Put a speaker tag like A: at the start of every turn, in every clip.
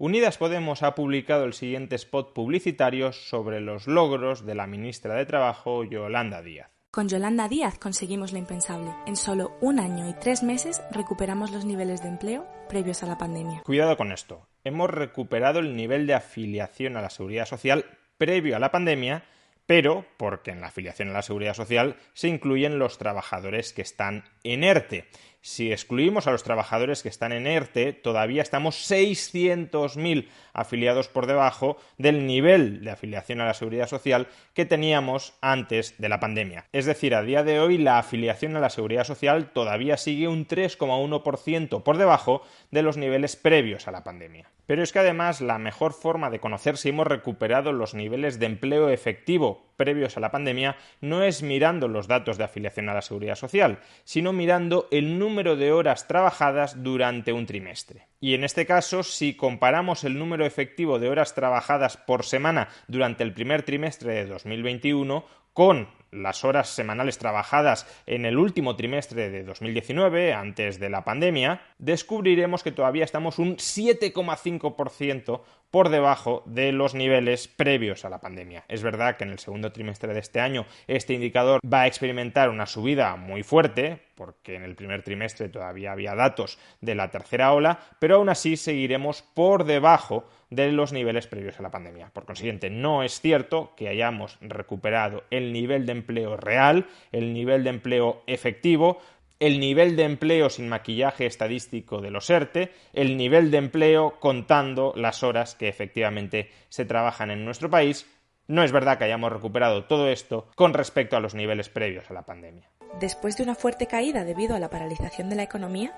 A: Unidas Podemos ha publicado el siguiente spot publicitario sobre los logros de la ministra de Trabajo, Yolanda Díaz.
B: Con Yolanda Díaz conseguimos lo impensable. En solo 1 año y 3 meses recuperamos los niveles de empleo previos a la pandemia.
A: Cuidado con esto. Hemos recuperado el nivel de afiliación a la Seguridad Social previo a la pandemia, pero porque en la afiliación a la Seguridad Social se incluyen los trabajadores que están en ERTE. Si excluimos a los trabajadores que están en ERTE, todavía estamos 600.000 afiliados por debajo del nivel de afiliación a la Seguridad Social que teníamos antes de la pandemia. Es decir, a día de hoy la afiliación a la Seguridad Social todavía sigue un 3,1% por debajo de los niveles previos a la pandemia. Pero es que además la mejor forma de conocer si hemos recuperado los niveles de empleo efectivo previos a la pandemia no es mirando los datos de afiliación a la Seguridad Social, sino mirando el número de horas trabajadas durante un trimestre. Y en este caso, si comparamos el número efectivo de horas trabajadas por semana durante el primer trimestre de 2021 con las horas semanales trabajadas en el último trimestre de 2019, antes de la pandemia, descubriremos que todavía estamos un 7,5% por debajo de los niveles previos a la pandemia. Es verdad que en el segundo trimestre de este año este indicador va a experimentar una subida muy fuerte, porque en el primer trimestre todavía había datos de la tercera ola, pero aún así seguiremos por debajo de los niveles previos a la pandemia. Por consiguiente, no es cierto que hayamos recuperado el nivel de empleo real, el nivel de empleo efectivo, el nivel de empleo sin maquillaje estadístico de los ERTE, el nivel de empleo contando las horas que efectivamente se trabajan en nuestro país. No es verdad que hayamos recuperado todo esto con respecto a los niveles previos a la pandemia.
B: Después de una fuerte caída debido a la paralización de la economía,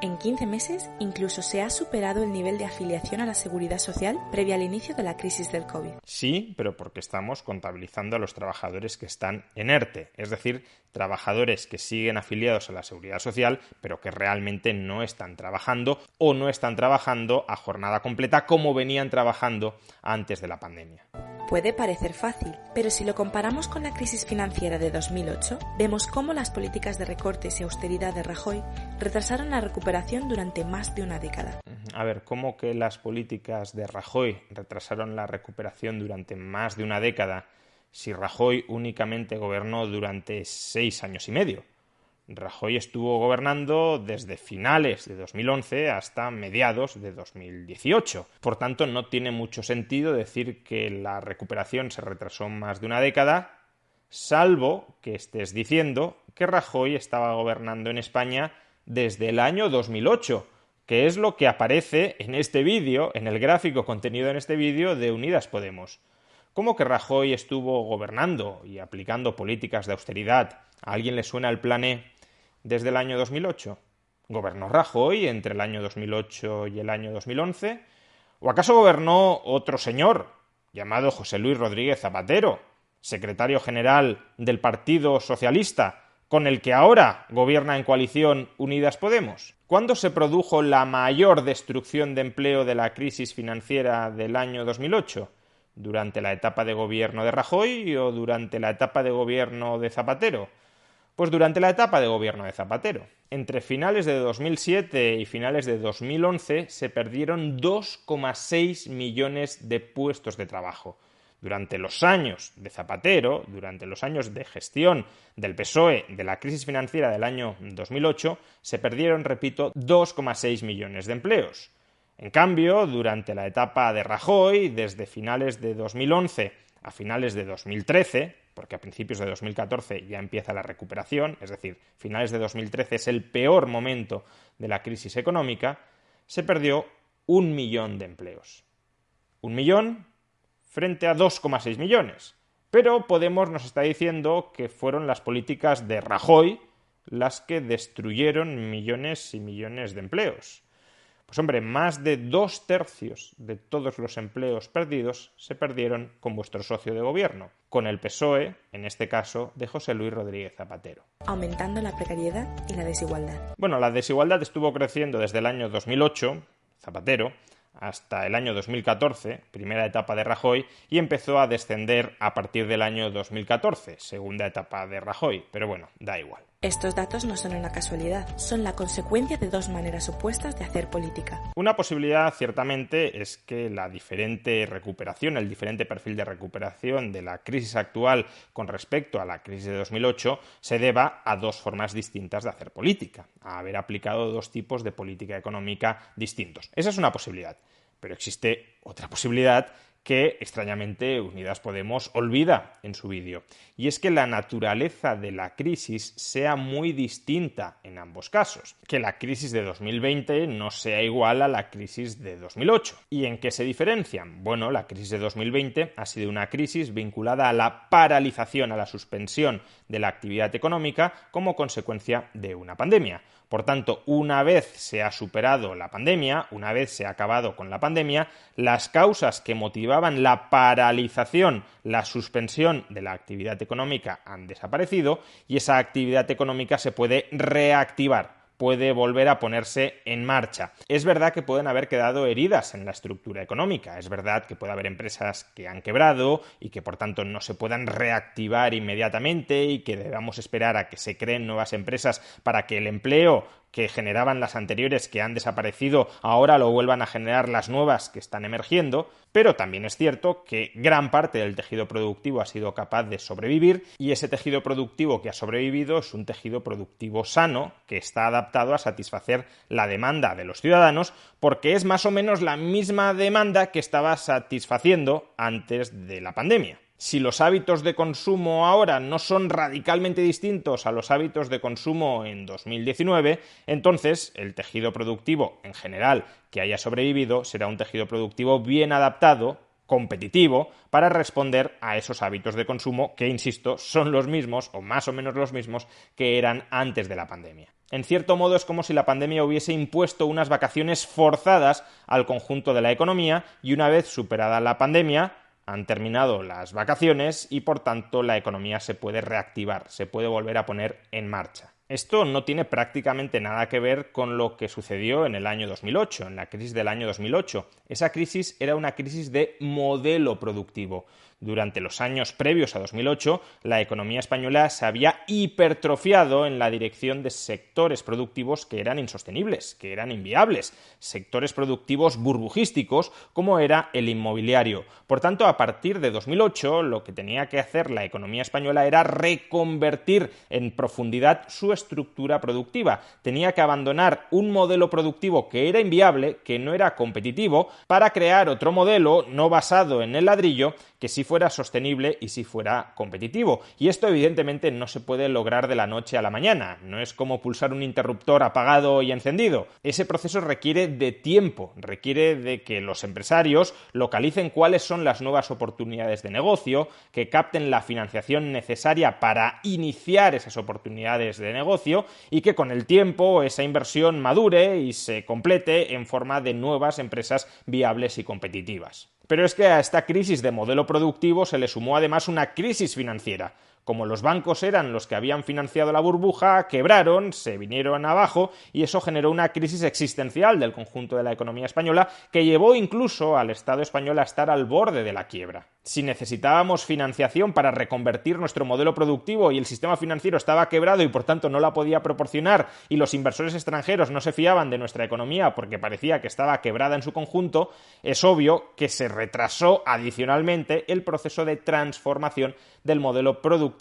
B: en 15 meses incluso se ha superado el nivel de afiliación a la Seguridad Social previo al inicio de la crisis del COVID.
A: Sí, pero porque estamos contabilizando a los trabajadores que están en ERTE, es decir, trabajadores que siguen afiliados a la Seguridad Social, pero que realmente no están trabajando o no están trabajando a jornada completa como venían trabajando antes de la pandemia.
B: Puede parecer fácil, pero si lo comparamos con la crisis financiera de 2008, vemos cómo las políticas de recortes y austeridad de Rajoy retrasaron la recuperación durante más de una década.
A: A ver, ¿cómo que las políticas de Rajoy retrasaron la recuperación durante más de una década si Rajoy únicamente gobernó durante 6 años y medio? Rajoy estuvo gobernando desde finales de 2011 hasta mediados de 2018. Por tanto, no tiene mucho sentido decir que la recuperación se retrasó más de una década, salvo que estés diciendo que Rajoy estaba gobernando en España desde el año 2008, que es lo que aparece en este vídeo, en el gráfico contenido en este vídeo de Unidas Podemos. ¿Cómo que Rajoy estuvo gobernando y aplicando políticas de austeridad? ¿A alguien le suena el plan E desde el año 2008? ¿Gobernó Rajoy entre el año 2008 y el año 2011? ¿O acaso gobernó otro señor llamado José Luis Rodríguez Zapatero, secretario general del Partido Socialista, con el que ahora gobierna en coalición Unidas Podemos? ¿Cuándo se produjo la mayor destrucción de empleo de la crisis financiera del año 2008? ¿Durante la etapa de gobierno de Rajoy o durante la etapa de gobierno de Zapatero? Pues durante la etapa de gobierno de Zapatero. Entre finales de 2007 y finales de 2011 se perdieron 2,6 millones de puestos de trabajo. Durante los años de Zapatero, durante los años de gestión del PSOE de la crisis financiera del año 2008, se perdieron, repito, 2,6 millones de empleos. En cambio, durante la etapa de Rajoy, desde finales de 2011 a finales de 2013, porque a principios de 2014 ya empieza la recuperación, es decir, finales de 2013 es el peor momento de la crisis económica, se perdió 1 millón de empleos. 1 millón frente a 2,6 millones. Pero Podemos nos está diciendo que fueron las políticas de Rajoy las que destruyeron millones y millones de empleos. Pues hombre, más de 2/3 de todos los empleos perdidos se perdieron con vuestro socio de gobierno, con el PSOE, en este caso, de José Luis Rodríguez Zapatero.
B: Aumentando la precariedad y la desigualdad.
A: Bueno, la desigualdad estuvo creciendo desde el año 2008, Zapatero, hasta el año 2014, primera etapa de Rajoy, y empezó a descender a partir del año 2014, segunda etapa de Rajoy, pero bueno, da igual.
B: Estos datos no son una casualidad, son la consecuencia de dos maneras opuestas de hacer política.
A: Una posibilidad, ciertamente, es que la diferente recuperación, el diferente perfil de recuperación de la crisis actual con respecto a la crisis de 2008 se deba a dos formas distintas de hacer política, a haber aplicado dos tipos de política económica distintos. Esa es una posibilidad, pero existe otra posibilidad que, extrañamente, Unidas Podemos olvida en su vídeo, y es que la naturaleza de la crisis sea muy distinta en ambos casos, que la crisis de 2020 no sea igual a la crisis de 2008. ¿Y en qué se diferencian? Bueno, la crisis de 2020 ha sido una crisis vinculada a la paralización, a la suspensión de la actividad económica como consecuencia de una pandemia. Por tanto, una vez se ha superado la pandemia, una vez se ha acabado con la pandemia, las causas que motivaban la paralización, la suspensión de la actividad económica han desaparecido y esa actividad económica se puede reactivar, puede volver a ponerse en marcha. Es verdad que pueden haber quedado heridas en la estructura económica, es verdad que puede haber empresas que han quebrado y que por tanto no se puedan reactivar inmediatamente y que debamos esperar a que se creen nuevas empresas para que el empleo que generaban las anteriores que han desaparecido ahora lo vuelvan a generar las nuevas que están emergiendo, pero también es cierto que gran parte del tejido productivo ha sido capaz de sobrevivir y ese tejido productivo que ha sobrevivido es un tejido productivo sano que está adaptado a satisfacer la demanda de los ciudadanos porque es más o menos la misma demanda que estaba satisfaciendo antes de la pandemia. Si los hábitos de consumo ahora no son radicalmente distintos a los hábitos de consumo en 2019, entonces el tejido productivo en general que haya sobrevivido será un tejido productivo bien adaptado, competitivo, para responder a esos hábitos de consumo que, insisto, son los mismos o más o menos los mismos que eran antes de la pandemia. En cierto modo es como si la pandemia hubiese impuesto unas vacaciones forzadas al conjunto de la economía y una vez superada la pandemia han terminado las vacaciones y, por tanto, la economía se puede reactivar, se puede volver a poner en marcha. Esto no tiene prácticamente nada que ver con lo que sucedió en el año 2008, en la crisis del año 2008. Esa crisis era una crisis de modelo productivo. Durante los años previos a 2008, la economía española se había hipertrofiado en la dirección de sectores productivos que eran insostenibles, que eran inviables, sectores productivos burbujísticos como era el inmobiliario. Por tanto, a partir de 2008, lo que tenía que hacer la economía española era reconvertir en profundidad su estructura productiva. Tenía que abandonar un modelo productivo que era inviable, que no era competitivo, para crear otro modelo no basado en el ladrillo, que sí fuera sostenible y sí fuera competitivo. Y esto evidentemente no se puede lograr de la noche a la mañana, no es como pulsar un interruptor apagado y encendido. Ese proceso requiere de tiempo, requiere de que los empresarios localicen cuáles son las nuevas oportunidades de negocio, que capten la financiación necesaria para iniciar esas oportunidades de negocio y que con el tiempo esa inversión madure y se complete en forma de nuevas empresas viables y competitivas. Pero es que a esta crisis de modelo productivo se le sumó además una crisis financiera. Como los bancos eran los que habían financiado la burbuja, quebraron, se vinieron abajo y eso generó una crisis existencial del conjunto de la economía española que llevó incluso al Estado español a estar al borde de la quiebra. Si necesitábamos financiación para reconvertir nuestro modelo productivo y el sistema financiero estaba quebrado y por tanto no la podía proporcionar y los inversores extranjeros no se fiaban de nuestra economía porque parecía que estaba quebrada en su conjunto, es obvio que se retrasó adicionalmente el proceso de transformación del modelo productivo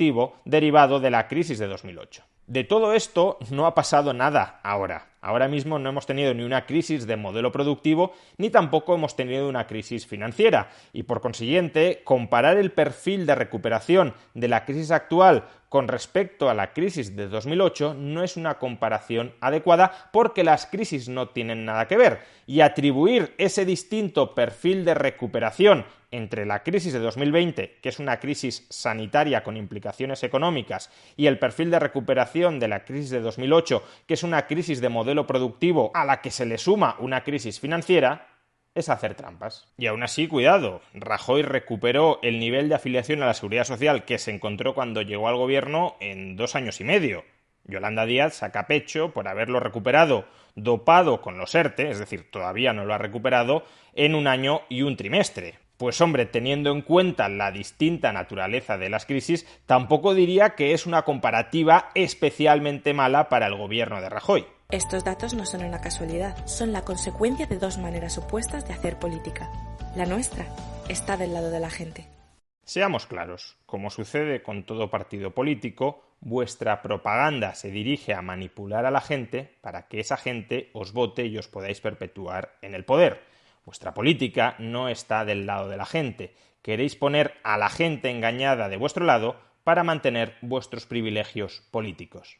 A: derivado de la crisis de 2008. De todo esto no ha pasado nada ahora. Ahora mismo no hemos tenido ni una crisis de modelo productivo ni tampoco hemos tenido una crisis financiera y por consiguiente comparar el perfil de recuperación de la crisis actual con respecto a la crisis de 2008 no es una comparación adecuada porque las crisis no tienen nada que ver y atribuir ese distinto perfil de recuperación entre la crisis de 2020, que es una crisis sanitaria con implicaciones económicas, y el perfil de recuperación de la crisis de 2008, que es una crisis de modelo productivo a la que se le suma una crisis financiera, es hacer trampas. Y aún así, cuidado, Rajoy recuperó el nivel de afiliación a la Seguridad Social que se encontró cuando llegó al gobierno en 2 años y medio. Yolanda Díaz saca pecho por haberlo recuperado dopado con los ERTE, es decir, todavía no lo ha recuperado, en 1 año y 1 trimestre. Pues hombre, teniendo en cuenta la distinta naturaleza de las crisis, tampoco diría que es una comparativa especialmente mala para el gobierno de Rajoy.
B: Estos datos no son una casualidad, son la consecuencia de dos maneras opuestas de hacer política. La nuestra está del lado de la gente.
A: Seamos claros, como sucede con todo partido político, vuestra propaganda se dirige a manipular a la gente para que esa gente os vote y os podáis perpetuar en el poder. Vuestra política no está del lado de la gente. Queréis poner a la gente engañada de vuestro lado para mantener vuestros privilegios políticos.